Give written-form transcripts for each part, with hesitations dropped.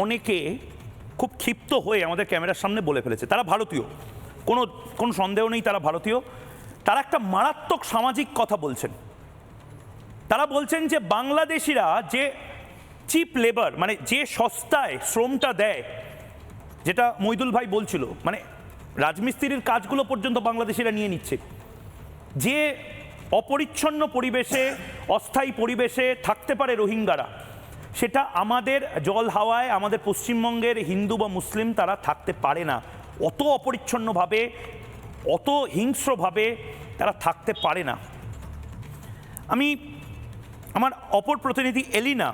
অনেকে খুব ক্ষিপ্ত হয়ে আমাদের ক্যামেরার সামনে বলে ফেলেছে তারা ভারতীয়, কোনো সন্দেহ নেই তারা ভারতীয়। তারা একটা মারাত্মক সামাজিক কথা বলছেন। তারা বলছেন যে বাংলাদেশিরা যে চিপ লেবার, মানে যে সস্তায় শ্রমটা দেয়, যেটা মইদুল ভাই বলছিল, মানে রাজমিস্ত্রির কাজগুলো পর্যন্ত বাংলাদেশিরা নিয়ে নিচ্ছে, যে অপরিচ্ছন্ন পরিবেশে, অস্থায়ী পরিবেশে থাকতে পারে রোহিঙ্গারা, সেটা আমাদের জল হাওয়ায় আমাদের পশ্চিমবঙ্গের হিন্দু বা মুসলিম তারা থাকতে পারে না। অত অপরিচ্ছন্নভাবে, অত হিংস্রভাবে তারা থাকতে পারে না। আমি আমার অপর প্রতিনিধি এলিনা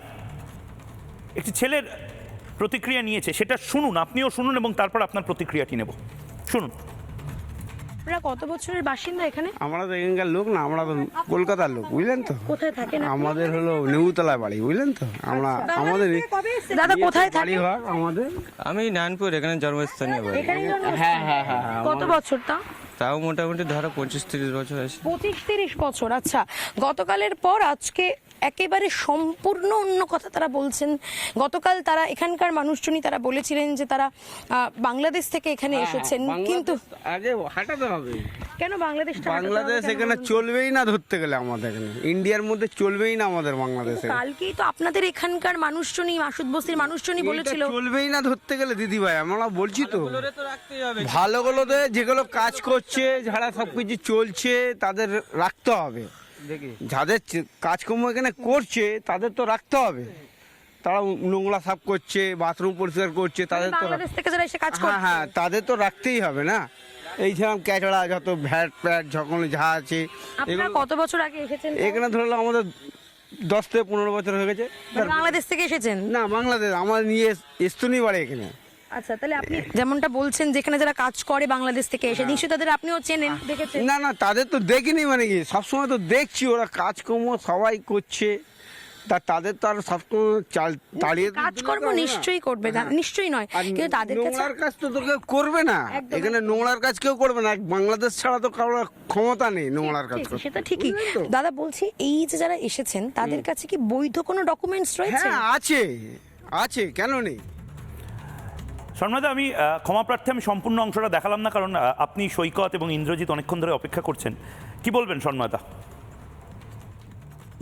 একটি ছেলের প্রতিক্রিয়া নিয়েছে, সেটা শুনুন, আপনিও শুনুন এবং তারপর আপনার প্রতিক্রিয়াটি নেব। শুনুন। আপনারা কত বছরের বাসিন্দা এখানে? আমরা তো এখানকার লোক না, আমরা তো কলকাতার লোক, বুঝলেন তো। কোথায় থাকেন? আমাদের হলো নেউতলা বাড়ি, বুঝলেন তো। আমরা আমাদের দাদা কোথায় বাড়ি থাকেন? হয় আমাদের। আমি নারায়ণপুর, এখানে জন্মস্থানীয় বাড়ি। এখানে হ্যাঁ হ্যাঁ হ্যাঁ। কত বছর তা? তাও মোটামুটি ধরো 25-30 বছর আছে। 25-30 বছর। আচ্ছা, গতকালের পর আজকে একেবারে সম্পূর্ণ অন্য কথা তারা বলছেন। গতকাল তারা এখানকার মানুষজনই তারা বলেছিলেন যে তারা বাংলাদেশ থেকে এখানে এসেছেন, কিন্তু আগে হাঁটাতে হবে। কেন বাংলাদেশটা? বাংলাদেশ এখানে চলবেই না, ধরতে গেলে আমাদের এখানে ইন্ডিয়ার মধ্যে চলবেই না আমাদের বাংলাদেশে। কালকেই তো আপনাদের এখানকার মানুষজনই, মাসুদ বস্তির মানুষজনই বলেছিল চলবেই না ধরতে গেলে। দিদি ভাই আমরা বলছি তো, ভালোগুলোতে যেগুলো কাজ করছে, যারা সবকিছু চলছে তাদের রাখতে হবে। যাদের কাজকর্ম এখানে করছে তাদের তো রাখতে হবে। তারা নোংরা সাফ করছে, বাথরুম পরিষ্কার করছে, তাদের তো বাংলাদেশ থেকে যারা এসে কাজ হ্যাঁ করছে। হ্যাঁ তাদের তো রাখতেই হবে না। এই যেমন ক্যাচড়া যত ভ্যাট প্যাট যখন যা আছে, আপনারা কত বছর আগে এসেছেন? এখানে ধরলাম আমাদের 10 থেকে 15 বছর হয়ে গেছে। বাংলাদেশ থেকে এসেছেন? না, বাংলাদেশ আমার নিয়ে এসতুনি বাড়ি এখানে। আচ্ছা, তাহলে আপনি যেমনটা বলছেন যেখানে যারা কাজ করে বাংলাদেশ থেকে এসে, নিশ্চয়ই তাদের আপনিও চেনেন, দেখেছেন? না না, তাদের তো দেখিনি, মানে কি সবসময় তো দেখছি ওরা কাজকর্ম সবাই করছে, তাদের তো আর সবসময় দাঁড়িয়ে কাজকর্ম নিশ্চয়ই করবে, নিশ্চয়ই নয়, কিন্তু তাদের কাছে নোংরার কাজ তো কেউ করবে না। এখানে নোংরার কাজ কেউ করবে না, বাংলাদেশ ছাড়া তো কারোর ক্ষমতা নেই নোংরার কাজ করতে। সেটা ঠিকই। দাদা বলছি, এই যে যারা এসেছেন তাদের কাছে কি বৈধ কোনো ডকুমেন্টস রয়েছে? হ্যাঁ আছে, আছে, কেন নেই। শর্মাদা, আমি ক্ষমা প্রার্থী, আমি সম্পূর্ণ অংশটা দেখালাম না, কারণ আপনি সৈকত এবং ইন্দ্রজিৎ অনেকক্ষণ ধরে অপেক্ষা করছেন। কি বলবেন শর্মাদা?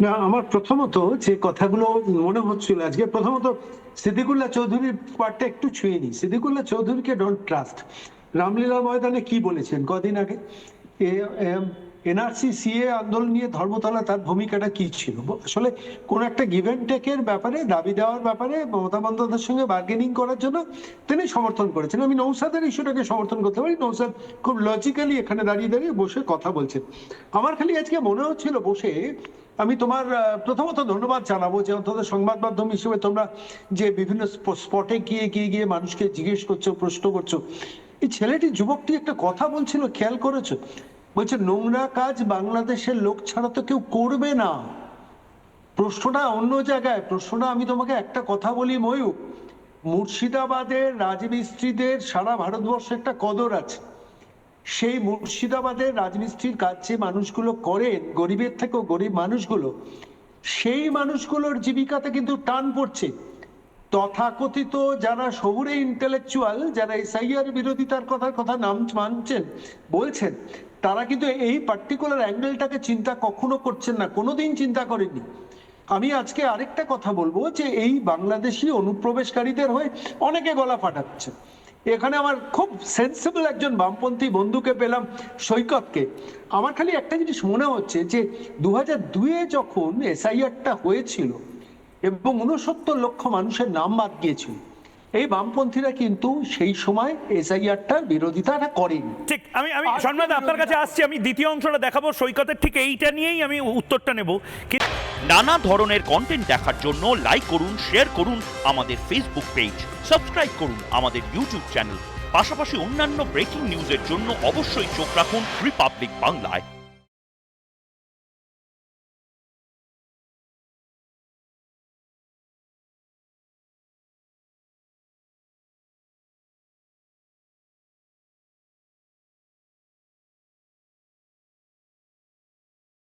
না, আমার প্রথমত যে কথাগুলো মনে হচ্ছিল আজকে, প্রথমত সিদ্দিকুল্লাহ চৌধুরীর পার্টটা একটু ছুঁয়ে নি। সিদ্দিকুল্লাহ চৌধুরীকে ডোন্ট ট্রাস্ট। রামলীলা ময়দানে কি বলেছেন কদিন আগে? এনআরসি সিএ আন্দোলন নিয়ে ধর্মতলা তার ভূমিকাটা কি ছিল? আসলে কোন একটা গিভ অ্যান্ড টেকের ব্যাপারে, দাবি দেওয়ার ব্যাপারে মমতা বন্দ্যোপাধ্যায়ের সঙ্গে বার্গেনিং করার জন্য তিনি সমর্থন করেছেন। আমি নৌসাদের ইস্যুটাকে সমর্থন করতে পারি। নৌসাদ খুব লজিক্যালি এখানে দাঁড়িয়ে দাঁড়িয়ে বসে কথা বলছেন। আমার খালি আজকে মনে হচ্ছিল বসে, আমি তোমার প্রথমত ধন্যবাদ জানাবো যে অন্তত সংবাদ মাধ্যম হিসেবে তোমরা যে বিভিন্ন স্পটে গিয়ে গিয়ে গিয়ে মানুষকে জিজ্ঞেস করছো, প্রশ্ন করছো। এই ছেলেটি, যুবকটি একটা কথা বলছিল, খেয়াল করেছো? বলছে নোংরা কাজ বাংলাদেশের লোক ছাড়া তো কেউ করবে না। প্রশ্নটা অন্য জায়গায়। প্রশ্নটা, আমি তোমাকে একটা কথা বলি ময়ূর, মুর্শিদাবাদের রাজমিস্ত্রিদের সারা ভারতবর্ষে একটা কদর আছে। সেই মুর্শিদাবাদের রাজমিস্ত্রির কাজ যে মানুষগুলো করেন, গরিবের থেকেও গরিব মানুষগুলো, সেই মানুষগুলোর জীবিকাতে কিন্তু টান পড়ছে। তথাকথিত যারা শহুরে ইন্টেলেকচুয়াল, যারা এসআইআর বিরোধিতার কথা নাম মানছেন, বলছেন, তারা কিন্তু এই পার্টিকুলার অ্যাঙ্গেলটাকে চিন্তা কখনো করছেন না, কোনোদিন চিন্তা করেননি। আমি আজকে আরেকটা কথা বলবো যে এই বাংলাদেশি অনুপ্রবেশকারীদের হয়ে অনেকে গলা ফাটাচ্ছে। এখানে আমার খুব সেন্সিবল একজন বামপন্থী বন্ধুকে পেলাম, সৈকতকে। আমার খালি একটা জিনিস মনে হচ্ছে যে 2002-এ যখন এসআইআরটা হয়েছিল এবং 69 লক্ষ মানুষের নাম বাদ গিয়েছিল, এই বামপন্থীরা কিন্তু সেই সময় এসআইআরটার বিরোধিতাটা করেনি। ঠিক, আমি শর্মাদা আপনার কাছে আসছি। আমি দ্বিতীয় অংশটা দেখাবো সৈকতের, ঠিক এইটা নিয়েই আমি উত্তরটা নেব। নানা ধরনের কন্টেন্ট দেখার জন্য লাইক করুন, শেয়ার করুন আমাদের ফেসবুক পেজ, সাবস্ক্রাইব করুন আমাদের ইউটিউব চ্যানেল। পাশাপাশি অন্যান্য ব্রেকিং নিউজের জন্য অবশ্যই চোখ রাখুন রিপাবলিক বাংলায়।